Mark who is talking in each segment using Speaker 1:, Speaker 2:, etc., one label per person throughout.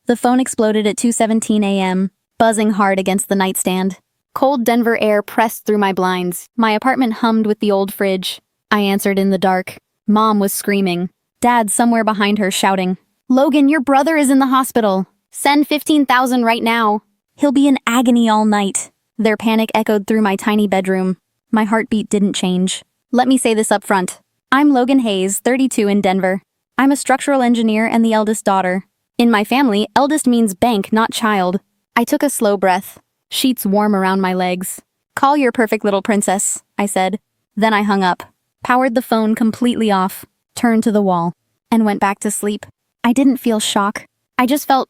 Speaker 1: The phone exploded at 2:17 a.m., buzzing hard against the nightstand. Cold Denver air pressed through my blinds. My apartment hummed with the old fridge. I answered in the dark. Mom was screaming. Dad somewhere behind her shouting, "Logan, your brother is in the hospital. Send 15,000 right now. He'll be in agony all night." Their panic echoed through my tiny bedroom. My heartbeat didn't change. Let me say this up front. I'm Logan Hayes, 32 in Denver. I'm a structural engineer and the eldest daughter. In my family, eldest means bank, not child. I took a slow breath. Sheets warm around my legs. "Call your perfect little princess," I said. Then I hung up, powered the phone completely off, turned to the wall, and went back to sleep. I didn't feel shock. I just felt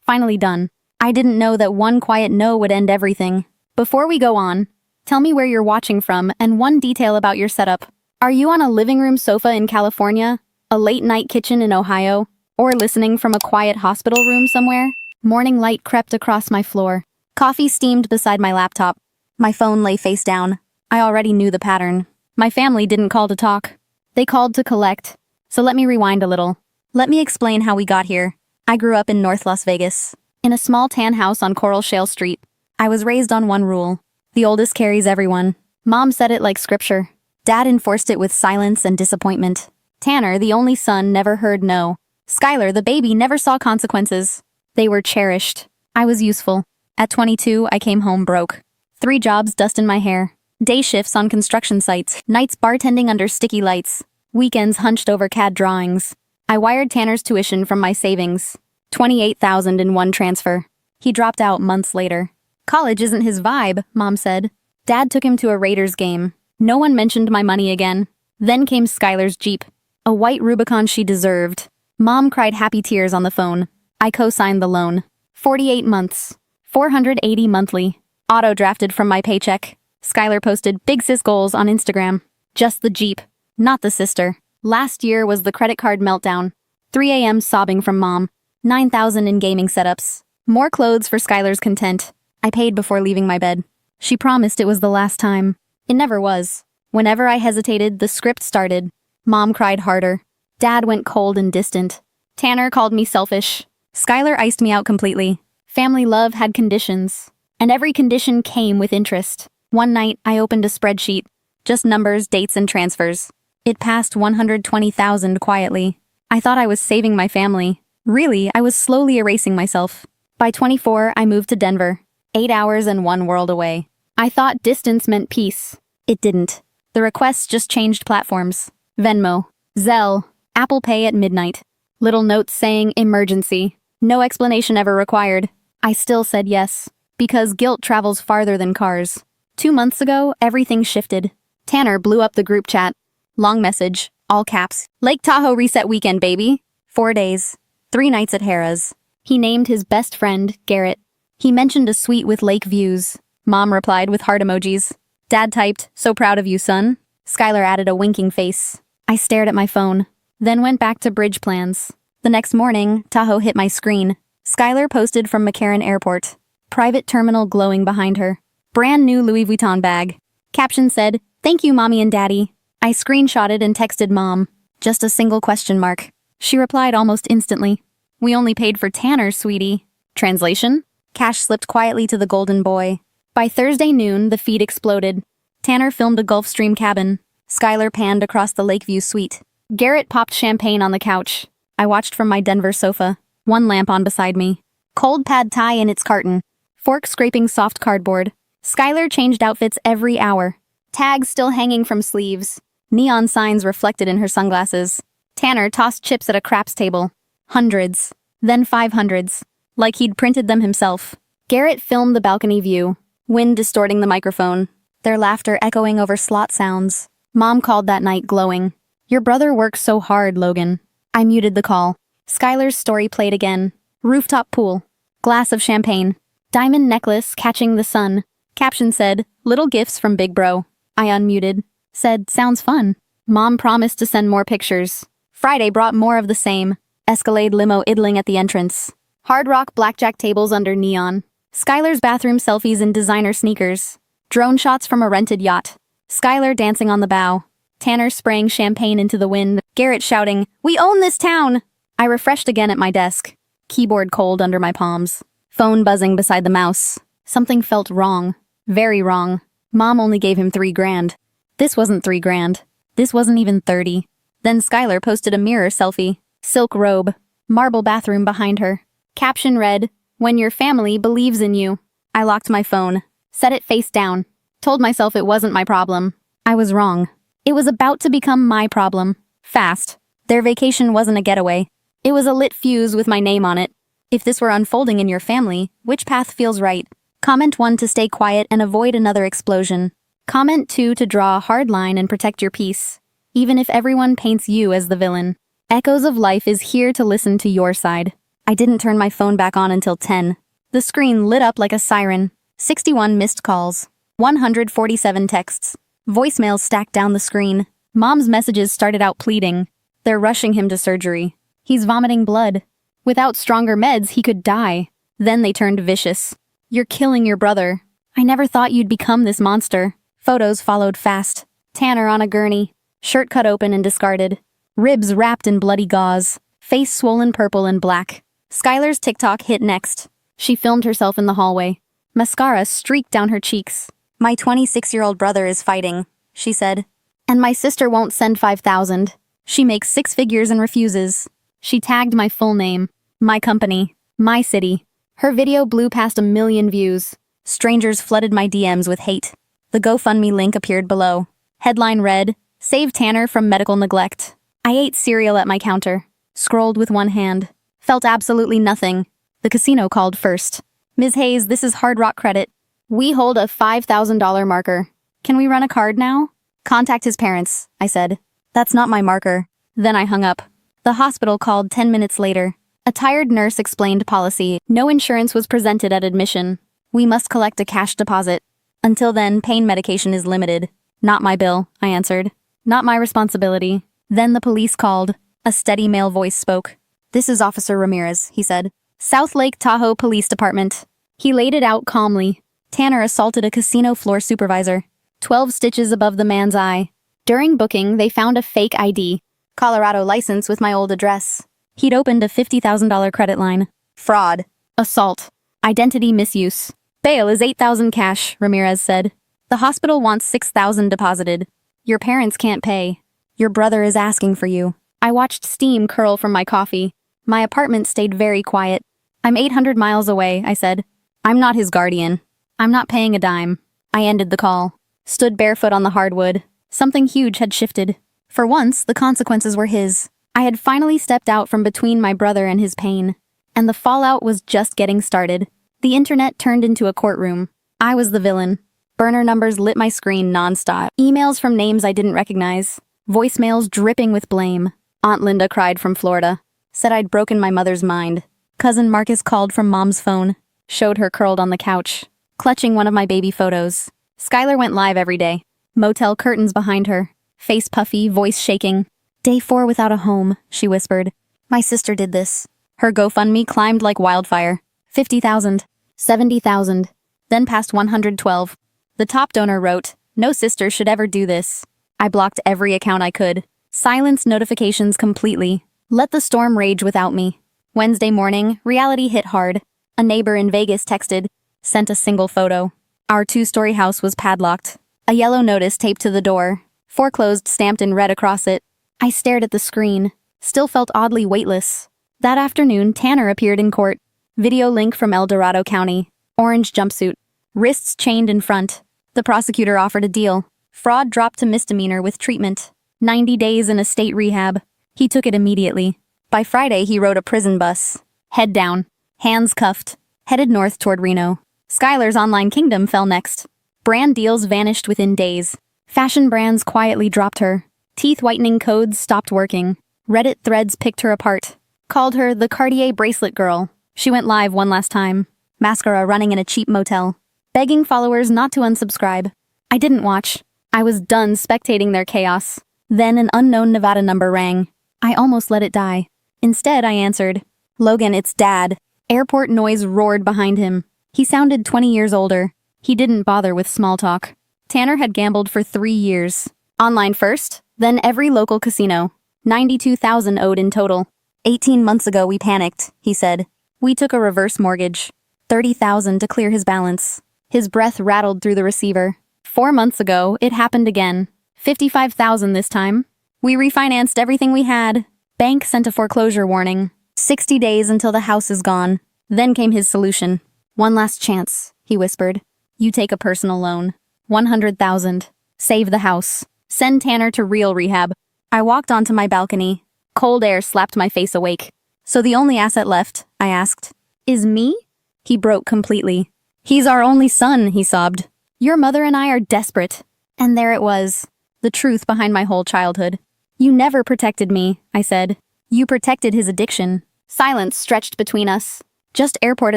Speaker 1: finally done. I didn't know that one quiet no would end everything. Before we go on, tell me where you're watching from and one detail about your setup. Are you on a living room sofa in California, a late-night kitchen in Ohio, or listening from a quiet hospital room somewhere? Morning light crept across my floor. Coffee steamed beside my laptop. My phone lay face down. I already knew the pattern. My family didn't call to talk. They called to collect. So let me rewind a little. Let me explain how we got here. I grew up in North Las Vegas, in a small tan house on Coral Shale Street. I was raised on one rule. The oldest carries everyone. Mom said it like scripture. Dad enforced it with silence and disappointment. Tanner, the only son, never heard no. Skylar, the baby, never saw consequences. They were cherished. I was useful. At 22, I came home broke. 3 jobs, dust in my hair. Day shifts on construction sites, nights bartending under sticky lights. Weekends hunched over CAD drawings. I wired Tanner's tuition from my savings. $28,000 in one transfer. He dropped out months later. College isn't his vibe, Mom said. Dad took him to a Raiders game. No one mentioned my money again. Then came Skylar's Jeep. A white Rubicon she deserved. Mom cried happy tears on the phone. I co-signed the loan. 48 months. $480 monthly. Auto-drafted from my paycheck. Skylar posted big sis goals on Instagram. Just the Jeep, not the sister. Last year was the credit card meltdown. 3 a.m. sobbing from Mom. 9,000 in gaming setups. More clothes for Skylar's content. I paid before leaving my bed. She promised it was the last time. It never was. Whenever I hesitated, the script started. Mom cried harder. Dad went cold and distant. Tanner called me selfish. Skylar iced me out completely. Family love had conditions. And every condition came with interest. One night, I opened a spreadsheet. Just numbers, dates, and transfers. It passed 120,000 quietly. I thought I was saving my family. Really, I was slowly erasing myself. By 24, I moved to Denver. 8 hours and one world away. I thought distance meant peace. It didn't. The requests just changed platforms. Venmo, Zelle, Apple Pay at midnight. Little notes saying emergency. No explanation ever required. I still said yes. Because guilt travels farther than cars. 2 months ago, everything shifted. Tanner blew up the group chat. Long message, all caps. Lake Tahoe reset weekend, baby. 4 days. 3 nights at Harrah's. He named his best friend, Garrett. He mentioned a suite with lake views. Mom replied with heart emojis. Dad typed, "So proud of you, son." Skylar added a winking face. I stared at my phone, then went back to bridge plans. The next morning, Tahoe hit my screen. Skylar posted from McCarran Airport. Private terminal glowing behind her. Brand new Louis Vuitton bag. Caption said, "Thank you, Mommy and Daddy." I screenshotted and texted Mom. Just a single question mark. She replied almost instantly. "We only paid for Tanner, sweetie." Translation? Cash slipped quietly to the golden boy. By Thursday noon, the feed exploded. Tanner filmed a Gulfstream cabin. Skylar panned across the Lakeview suite. Garrett popped champagne on the couch. I watched from my Denver sofa. One lamp on beside me. Cold pad thai in its carton. Fork scraping soft cardboard. Skylar changed outfits every hour. Tags still hanging from sleeves. Neon signs reflected in her sunglasses. Tanner tossed chips at a craps table. Hundreds. Then 500s. Like he'd printed them himself. Garrett filmed the balcony view. Wind distorting the microphone. Their laughter echoing over slot sounds. Mom called that night glowing. "Your brother works so hard, Logan." I muted the call. Skylar's story played again. Rooftop pool. Glass of champagne. Diamond necklace catching the sun. Caption said, "Little gifts from Big Bro." I unmuted. Said, "Sounds fun." Mom promised to send more pictures. Friday brought more of the same. Escalade limo idling at the entrance. Hard Rock blackjack tables under neon. Skylar's bathroom selfies in designer sneakers. Drone shots from a rented yacht. Skylar dancing on the bow. Tanner spraying champagne into the wind. Garrett shouting, "We own this town!" I refreshed again at my desk. keyboard cold under my palms, phone buzzing beside the mouse. Something felt wrong. Very wrong. Mom only gave him $3,000. This wasn't $3,000. This wasn't even 30. Then Skylar posted a mirror selfie. Silk robe. Marble bathroom behind her. Caption read, "When your family believes in you." I locked my phone. Set it face down. Told myself it wasn't my problem. I was wrong. It was about to become my problem. Fast. Their vacation wasn't a getaway. It was a lit fuse with my name on it. If this were unfolding in your family, which path feels right? Comment 1 to stay quiet and avoid another explosion. Comment 2 to draw a hard line and protect your peace, even if everyone paints you as the villain. Echoes of Life is here to listen to your side. I didn't turn my phone back on until 10. The screen lit up like a siren. 61 missed calls. 147 texts. Voicemails stacked down the screen. Mom's messages started out pleading. They're rushing him to surgery. He's vomiting blood. Without stronger meds, he could die. Then they turned vicious. You're killing your brother. I never thought you'd become this monster. Photos followed fast. Tanner on a gurney. Shirt cut open and discarded. Ribs wrapped in bloody gauze. Face swollen purple and black. Skylar's TikTok hit next. She filmed herself in the hallway. Mascara streaked down her cheeks. My 26-year-old brother is fighting, she said. And my sister won't send 5,000. She makes 6 figures and refuses. She tagged my full name, my company, my city. Her video blew past 1 million views. Strangers flooded my DMs with hate. The GoFundMe link appeared below. Headline read, "Save Tanner from medical neglect." I ate cereal at my counter. Scrolled with one hand. Felt absolutely nothing. The casino called first. "Ms. Hayes, this is Hard Rock Credit. We hold a $5,000 marker. Can we run a card now?" "Contact his parents," I said. "That's not my marker." Then I hung up. The hospital called 10 minutes later. A tired nurse explained policy. No insurance was presented at admission. We must collect a cash deposit. Until then, pain medication is limited. "Not my bill," I answered. "Not my responsibility." Then the police called. A steady male voice spoke. "This is Officer Ramirez," he said. "South Lake Tahoe Police Department." He laid it out calmly. Tanner assaulted a casino floor supervisor. 12 stitches above the man's eye. During booking, they found a fake ID. Colorado license with my old address. He'd opened a $50,000 credit line. Fraud. Assault. Identity misuse. "Bail is $8,000 cash," Ramirez said. "The hospital wants $6,000 deposited. Your parents can't pay. Your brother is asking for you." I watched steam curl from my coffee. My apartment stayed very quiet. "I'm 800 miles away," I said. "I'm not his guardian. I'm not paying a dime." I ended the call. Stood barefoot on the hardwood. Something huge had shifted. For once, the consequences were his. I had finally stepped out from between my brother and his pain. And the fallout was just getting started. The internet turned into a courtroom. I was the villain. Burner numbers lit my screen nonstop. Emails from names I didn't recognize. Voicemails dripping with blame. Aunt Linda cried from Florida. Said I'd broken my mother's mind. Cousin Marcus called from Mom's phone. Showed her curled on the couch, clutching one of my baby photos. Skylar went live every day. Motel curtains behind her. Face puffy, voice shaking. "Day 4 without a home," she whispered. "My sister did this." Her GoFundMe climbed like wildfire. 50,000. 70,000. Then past 112. The top donor wrote, "No sister should ever do this." I blocked every account I could. Silenced notifications completely. Let the storm rage without me. Wednesday morning, reality hit hard. A neighbor in Vegas texted. Sent a single photo. Our 2-story house was padlocked. A yellow notice taped to the door. Foreclosed stamped in red across it. I stared at the screen. Still felt oddly weightless. That afternoon, Tanner appeared in court. Video link from El Dorado County. Orange jumpsuit. Wrists chained in front. The prosecutor offered a deal. Fraud dropped to misdemeanor with treatment. 90 days in a state rehab. He took it immediately. By Friday, he rode a prison bus. Head down. Hands cuffed. Headed north toward Reno. Skylar's online kingdom fell next. Brand deals vanished within days. Fashion brands quietly dropped her. Teeth whitening codes stopped working. Reddit threads picked her apart. Called her the Cartier bracelet girl. She went live one last time. Mascara running in a cheap motel. Begging followers not to unsubscribe. I didn't watch. I was done spectating their chaos. Then an unknown Nevada number rang. I almost let it die. Instead, I answered. "Logan, it's Dad." Airport noise roared behind him. He sounded 20 years older. He didn't bother with small talk. Tanner had gambled for 3 years. Online first, then every local casino. 92,000 owed in total. 18 months ago we panicked, he said. We took a reverse mortgage. 30,000 to clear his balance. His breath rattled through the receiver. 4 months ago, it happened again. 55,000 this time. We refinanced everything we had. Bank sent a foreclosure warning. 60 days until the house is gone. Then came his solution. One last chance, he whispered. You take a personal loan. 100,000. Save the house. Send Tanner to real rehab. I walked onto my balcony. Cold air slapped my face awake. So the only asset left, I asked, is me? He broke completely. He's our only son, he sobbed. Your mother and I are desperate. And there it was. The truth behind my whole childhood. You never protected me, I said. You protected his addiction. Silence stretched between us. Just airport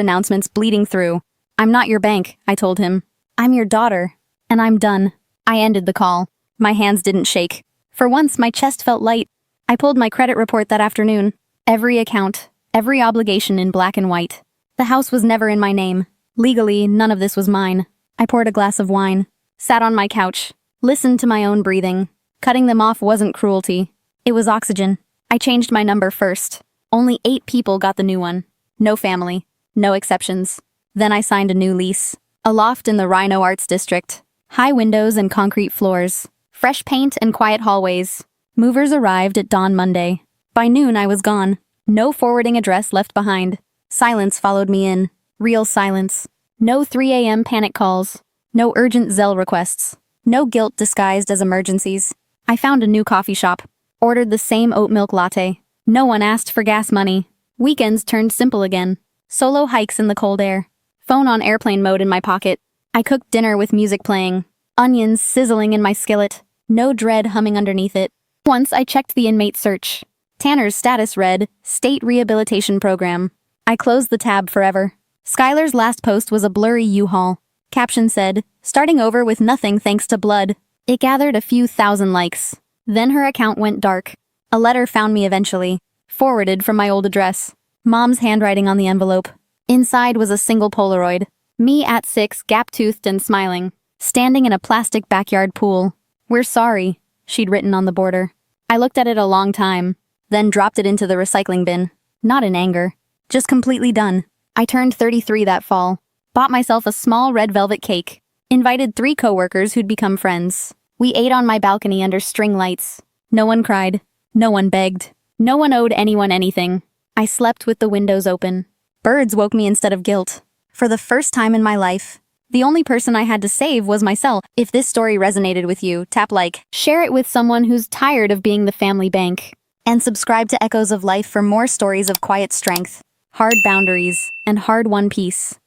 Speaker 1: announcements bleeding through. I'm not your bank, I told him. I'm your daughter. And I'm done. I ended the call. My hands didn't shake. For once, my chest felt light. I pulled my credit report that afternoon. Every account, every obligation in black and white. The house was never in my name. Legally, none of this was mine. I poured a glass of wine, sat on my couch, listened to my own breathing. Cutting them off wasn't cruelty. It was oxygen. I changed my number first. Only 8 people got the new one. No family. No exceptions. Then I signed a new lease. A loft in the Rhino Arts District. High windows and concrete floors. Fresh paint and quiet hallways. Movers arrived at dawn Monday. By noon, I was gone. No forwarding address left behind. Silence followed me in. Real silence. No 3 a.m. panic calls. No urgent Zelle requests. No guilt disguised as emergencies. I found a new coffee shop. Ordered the same oat milk latte. No one asked for gas money. Weekends turned simple again. Solo hikes in the cold air. Phone on airplane mode in my pocket. I cooked dinner with music playing. Onions sizzling in my skillet. No dread humming underneath it. Once I checked the inmate search. Tanner's status read, State Rehabilitation Program. I closed the tab forever. Skylar's last post was a blurry U-Haul. Caption said, starting over with nothing thanks to blood. It gathered a few thousand likes. Then her account went dark. A letter found me eventually, forwarded from my old address. Mom's handwriting on the envelope. Inside was a single Polaroid. Me at 6, gap-toothed and smiling, standing in a plastic backyard pool. We're sorry, she'd written on the border. I looked at it a long time, then dropped it into the recycling bin. Not in anger, just completely done. I turned 33 that fall, bought myself a small red velvet cake, invited 3 coworkers who'd become friends. We ate on my balcony under string lights. No one cried. No one begged. No one owed anyone anything. I slept with the windows open. Birds woke me instead of guilt. For the first time in my life, the only person I had to save was myself. If this story resonated with you, tap like, share it with someone who's tired of being the family bank, and subscribe to Echoes of Life for more stories of quiet strength, hard boundaries, and hard-won peace.